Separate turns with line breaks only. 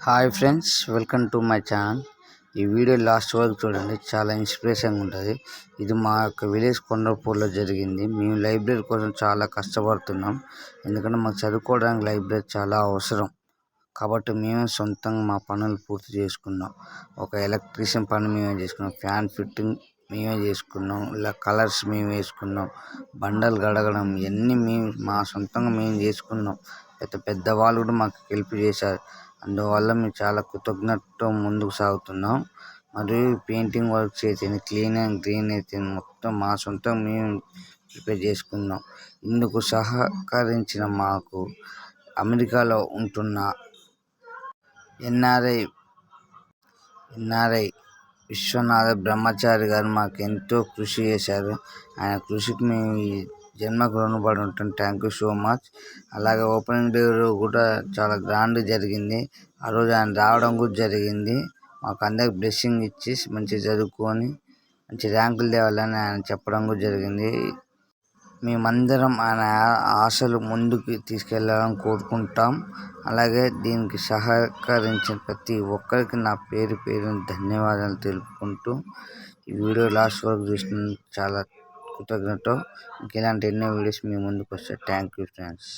Hi friends, welcome to my channel. ఈ video last వరకు చూడండి, చాలా ఇన్స్పిరేషన్గా ఉంటుంది. ఇది మా యొక్క విలేజ్ కొండపూర్లో జరిగింది. మేము లైబ్రరీ కోసం చాలా కష్టపడుతున్నాం, ఎందుకంటే మాకు చదువుకోవడానికి లైబ్రరీ చాలా అవసరం. కాబట్టి మేమే సొంతంగా మా పనులు పూర్తి చేసుకున్నాం. ఒక ఎలక్ట్రీషియన్ పని మేమే చేసుకున్నాం, ఫ్యాన్ ఫిట్టింగ్ మేమే చేసుకున్నాం, ఇలా కలర్స్ మేము వేసుకున్నాం, బండలు గడగడం ఇవన్నీ మేము మా సొంతంగా మేము చేసుకున్నాం. అయితే పెద్దవాళ్ళు కూడా మాకు హెల్ప్ చేశారు. అందువల్ల మేము చాలా కృతజ్ఞతతో ముందుకు సాగుతున్నాం. మరియు పెయింటింగ్ వర్క్స్ అయితే, క్లీన్ అండ్ గ్రీన్ అయితే మొత్తం మా సొంతం మేము ప్రిపేర్ చేసుకున్నాం. ఇందుకు సహకరించిన మాకు అమెరికాలో ఉంటున్న ఎన్ఆర్ఐ విశ్వనాథ బ్రహ్మచారి గారు మాకు ఎంతో కృషి చేశారు. ఆయన కృషికి మేము ఈ జన్మకు రుణపడి ఉంటాం. Thank you so much. అలాగే ఓపెనింగ్ డే కూడా చాలా గ్రాండ్ జరిగింది. ఆ రోజు ఆయన రావడం కూడా జరిగింది. మాకు అందరికి బ్లెస్సింగ్ ఇచ్చి మంచిగా చదువుకొని మంచి ర్యాంకులు తేవాలని ఆయన చెప్పడం కూడా జరిగింది. మేమందరం ఆయన ఆశలు ముందుకు తీసుకెళ్లాలని కోరుకుంటాం. అలాగే దీనికి సహకరించిన ప్రతి ఒక్కరికి నా పేరు ధన్యవాదాలు తెలుపుకుంటూ ఈ వీడియో లాస్ట్ వరకు చూసిన చాలా కృతజ్ఞత. ఇలాంటి ఎన్నో వీడియోస్ మీ ముందుకు వస్తాయి. Thank you friends.